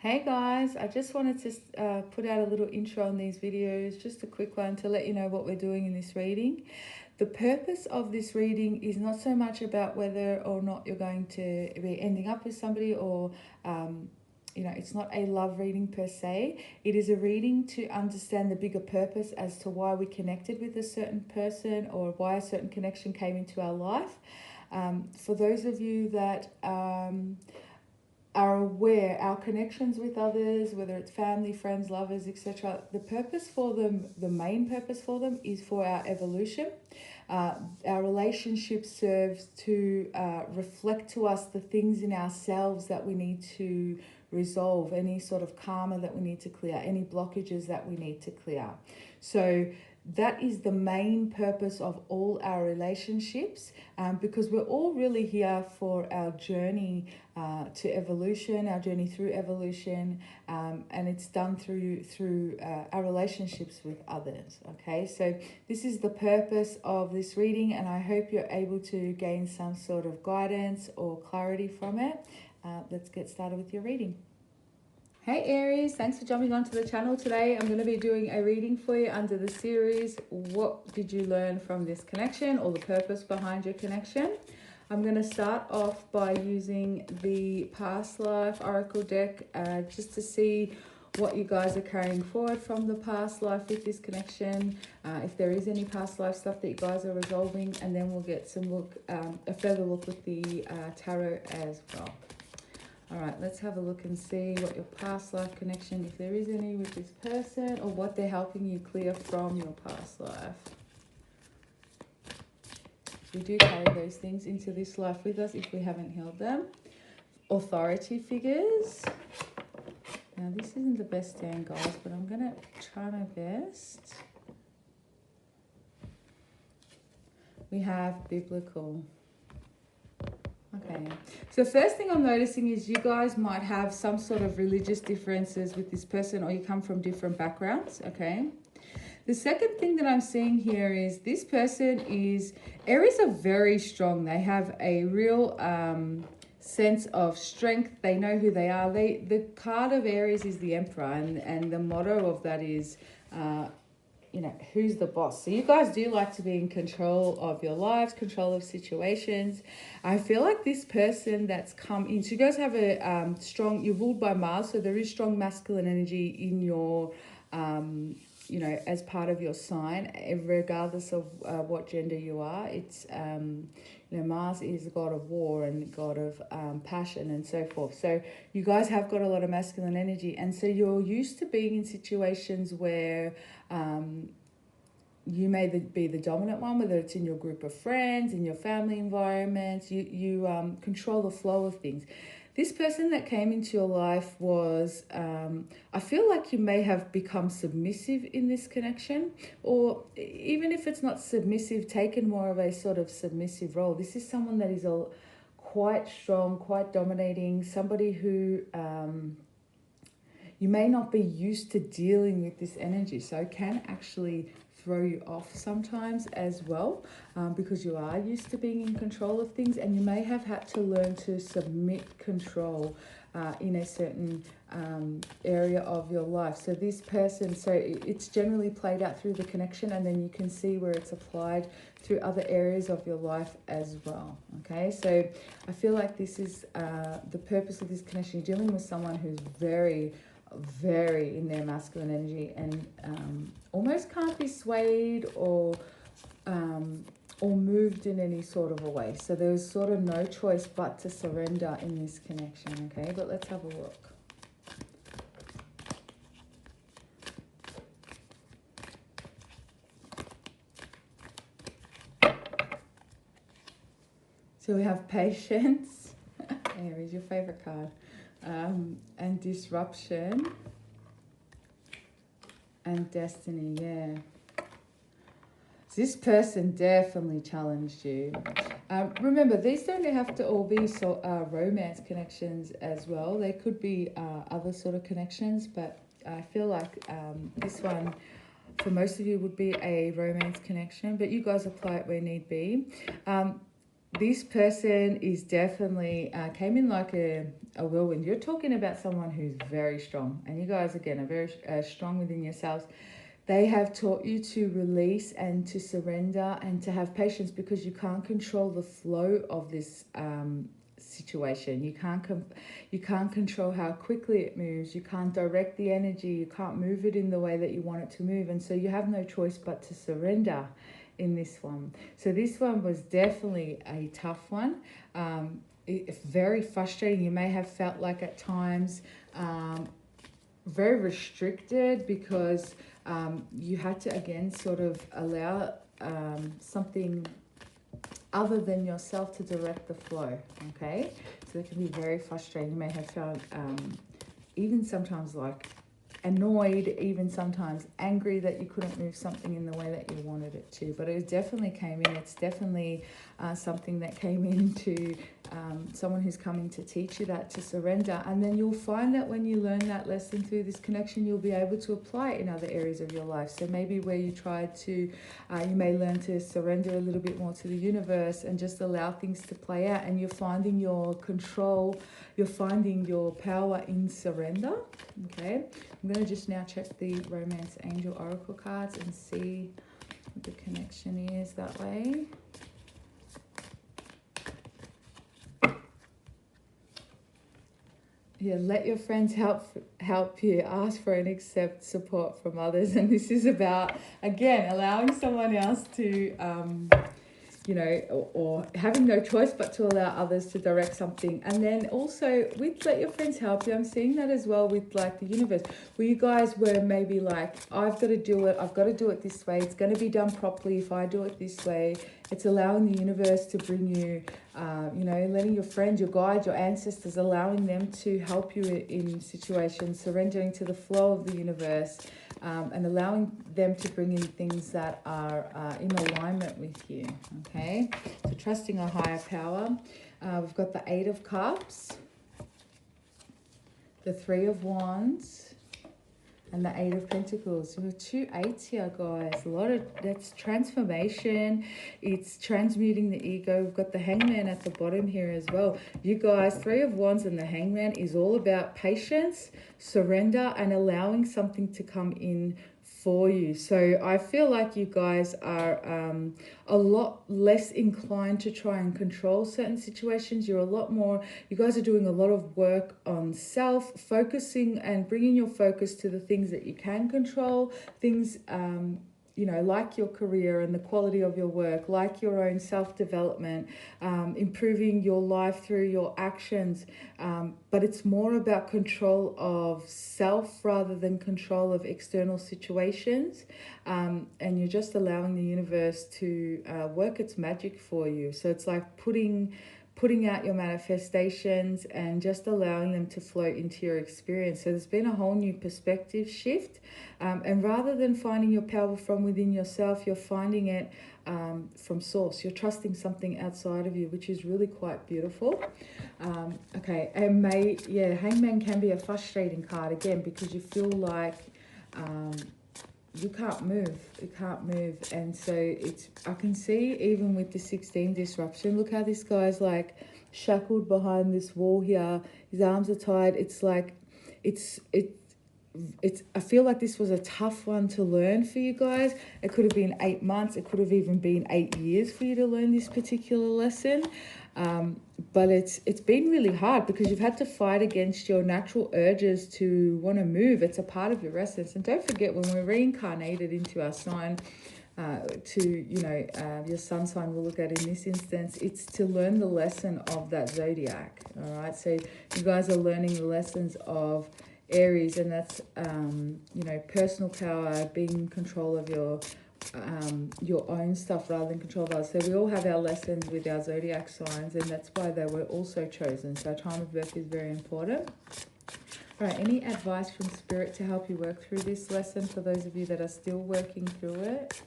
Hey guys, I just wanted to put out a little intro on these videos, just a quick one to let you know what we're doing in this reading. The purpose of this reading is not so much about whether or not you're going to be ending up with somebody or, it's not a love reading per se. It is a reading to understand the bigger purpose as to why we connected with a certain person or why a certain connection came into our life. For those of you that are aware, our connections with others, whether it's family, friends, lovers, etc., the purpose for them, the main purpose for them is for our evolution. Our relationship serves to reflect to us the things in ourselves that we need to resolve, any sort of karma that we need to clear, any blockages that we need to clear. So that is the main purpose of all our relationships, because we're all really here for our journey to evolution, our journey through evolution, and it's done through our relationships with others. Okay, so this is the purpose of this reading, and I hope you're able to gain some sort of guidance or clarity from it. Let's get started with your reading. Hey Aries, thanks for jumping onto the channel today. I'm going to be doing a reading for you under the series, what did you learn from this connection, or the purpose behind your connection. I'm going to start off by using the past life oracle deck just to see what you guys are carrying forward from the past life with this connection, if there is any past life stuff that you guys are resolving, and then we'll get a further look with the tarot as well. All right, let's have a look and see what your past life connection, if there is any, with this person, or what they're helping you clear from your past life. We do carry those things into this life with us if we haven't healed them. Authority figures. Now, this isn't the best stand, guys, but I'm going to try my best. We have biblical. Okay, so the first thing I'm noticing is you guys might have some sort of religious differences with this person, or you come from different backgrounds, okay? The second thing that I'm seeing here is this person is, Aries are very strong. They have a real sense of strength. They know who they are. The card of Aries is the Emperor, and the motto of that is, who's the boss? So you guys do like to be in control of your lives, control of situations. I feel like this person that's come in, so you guys have a strong, you're ruled by Mars, so there is strong masculine energy in your, as part of your sign, regardless of what gender you are. It's, Mars is the god of war and god of passion and so forth. So you guys have got a lot of masculine energy. And so you're used to being in situations where you may be the dominant one, whether it's in your group of friends, in your family environment. You control the flow of things. This person that came into your life was, I feel like you may have become submissive in this connection, or even if it's not submissive, taken more of a sort of submissive role. This is someone that is quite strong, quite dominating, somebody who you may not be used to dealing with this energy, so it can actually throw you off sometimes as well, because you are used to being in control of things, and you may have had to learn to submit control in a certain area of your life. So this person, so it's generally played out through the connection, and then you can see where it's applied through other areas of your life as well. Okay, so I feel like this is the purpose of this connection. You're dealing with someone who's very in their masculine energy, and almost can't be swayed or moved in any sort of a way. So there's sort of no choice but to surrender in this connection. Okay, but let's have a look. So we have patience. Aries, your favorite card. And disruption and destiny. Yeah, this person definitely challenged you. Remember, these don't have to all be romance connections as well. They could be other sort of connections, but I feel like this one for most of you would be a romance connection, but you guys apply it where need be. this person is definitely came in like a whirlwind. You're talking about someone who's very strong, and you guys again are very strong within yourselves. They have taught you to release and to surrender and to have patience, because you can't control the flow of this situation. You can't control how quickly it moves. You can't direct the energy. You can't move it in the way that you want it to move, and so you have no choice but to surrender in this one. So this one was definitely a tough one. It's very frustrating. You may have felt like at times very restricted, because you had to again sort of allow something other than yourself to direct the flow. Okay, so it can be very frustrating. You may have felt even sometimes like annoyed, even sometimes angry that you couldn't move something in the way that you wanted it to. But it definitely came in. It's definitely something that came into someone who's coming to teach you that, to surrender. And then you'll find that when you learn that lesson through this connection, you'll be able to apply it in other areas of your life. So maybe where you tried to, you may learn to surrender a little bit more to the universe and just allow things to play out. And you're finding your control, you're finding your power in surrender. Okay, I'm going to just now check the Romance Angel Oracle cards and see what the connection is that way. Yeah, let your friends help you. Ask for and accept support from others. And this is about, again, allowing someone else to you know, or having no choice but to allow others to direct something. And then also with let your friends help you, I'm seeing that as well with like the universe, where you guys were maybe like, I've got to do it this way, it's going to be done properly if I do it this way. It's allowing the universe to bring you, you know, letting your friends, your guides, your ancestors, allowing them to help you in situations, surrendering to the flow of the universe, and allowing them to bring in things that are in alignment with you. Okay, so trusting a higher power. We've got the Eight of Cups, the Three of Wands, and the Eight of Pentacles. We have 2 eights here, guys. A lot of, that's transformation. It's transmuting the ego. We've got the Hangman at the bottom here as well. You guys, 3 of Wands and the Hangman is all about patience, surrender, and allowing something to come in for you. So I feel like you guys are a lot less inclined to try and control certain situations. You're a lot more, you guys are doing a lot of work on self, focusing and bringing your focus to the things that you can control, things you know, like your career and the quality of your work, like your own self-development, improving your life through your actions. But it's more about control of self rather than control of external situations. And you're just allowing the universe to work its magic for you. So it's like putting out your manifestations and just allowing them to flow into your experience. So there's been a whole new perspective shift. And rather than finding your power from within yourself, you're finding it from source. You're trusting something outside of you, which is really quite beautiful. Okay, and Hangman can be a frustrating card again, because you feel like you can't move, and so it's, I can see even with the 16 disruption, look how this guy's like shackled behind this wall here, his arms are tied. It's like it's I feel like this was a tough one to learn for you guys. It could have been 8 months, it could have even been 8 years for you to learn this particular lesson. But it's been really hard, because you've had to fight against your natural urges to want to move. It's a part of your essence. And don't forget, when we're reincarnated into our sign, your sun sign we'll look at in this instance, it's to learn the lesson of that zodiac. All right, so you guys are learning the lessons of Aries, and that's personal power, being in control of your own stuff rather than control of others. So we all have our lessons with our zodiac signs, and that's why they were also chosen. So our time of birth is very important. All right, any advice from Spirit to help you work through this lesson for those of you that are still working through it?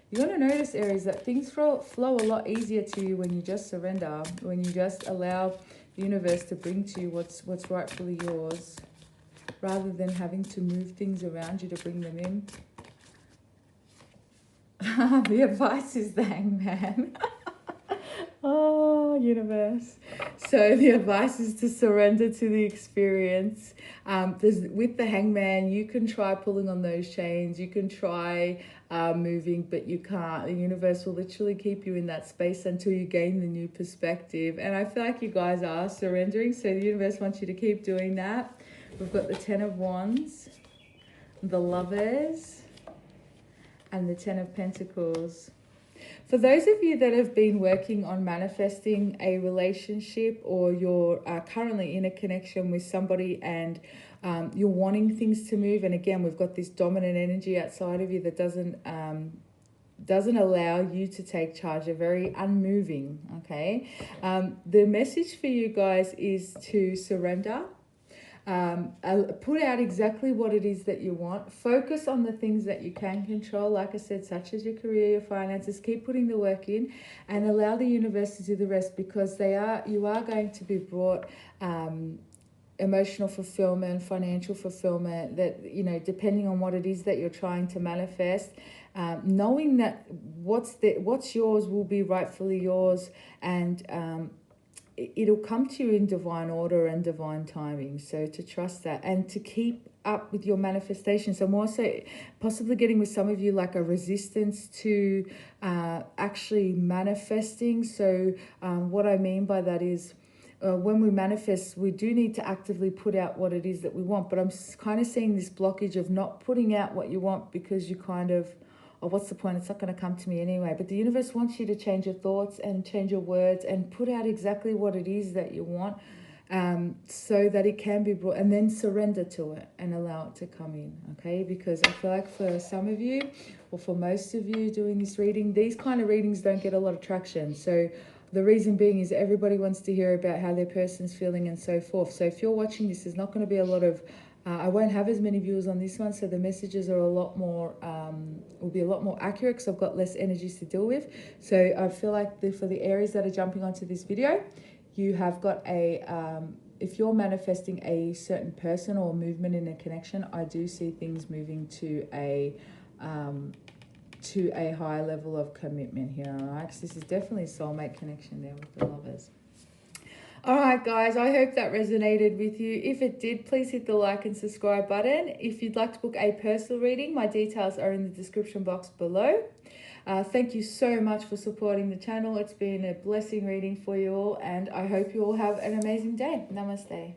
You're going to notice, Aries, that things flow a lot easier to you when you just surrender, when you just allow the universe to bring to you what's rightfully yours, rather than having to move things around you to bring them in. The advice is the Hangman. Oh, universe. So the advice is to surrender to the experience. With the Hangman, you can try pulling on those chains. You can try moving, but you can't. The universe will literally keep you in that space until you gain the new perspective. And I feel like you guys are surrendering. So the universe wants you to keep doing that. We've got the Ten of Wands, the Lovers, and the Ten of Pentacles. For those of you that have been working on manifesting a relationship, or you're currently in a connection with somebody and you're wanting things to move, and again, we've got this dominant energy outside of you that doesn't allow you to take charge. They're very unmoving, okay? The message for you guys is to surrender. Put out exactly what it is that you want. Focus on the things that you can control, like I said, such as your career, your finances. Keep putting the work in and allow the universe to do the rest, because you are going to be brought emotional fulfillment, financial fulfillment, that, you know, depending on what it is that you're trying to manifest, knowing that what's yours will be rightfully yours, and it'll come to you in divine order and divine timing. So to trust that and to keep up with your manifestation. So more so possibly getting with some of you like a resistance to actually manifesting. So what I mean by that is, when we manifest, we do need to actively put out what it is that we want. But I'm kind of seeing this blockage of not putting out what you want because you kind of, oh, what's the point? It's not going to come to me anyway. But the universe wants you to change your thoughts and change your words and put out exactly what it is that you want, so that it can be brought, and then surrender to it and allow it to come in, okay? Because I feel like for some of you, or for most of you doing this reading, these kind of readings don't get a lot of traction. So the reason being is everybody wants to hear about how their person's feeling and so forth. So if you're watching this, there's not going to be a lot of I won't have as many viewers on this one, so the messages are a lot more, will be a lot more accurate because I've got less energies to deal with. So I feel like for the Aries that are jumping onto this video, you have got if you're manifesting a certain person or movement in a connection, I do see things moving to a higher level of commitment here, all right? Because this is definitely a soulmate connection there with the Lovers. All right, guys, I hope that resonated with you. If it did, please hit the like and subscribe button. If you'd like to book a personal reading, my details are in the description box below. Thank you so much for supporting the channel. It's been a blessing reading for you all, and I hope you all have an amazing day. Namaste.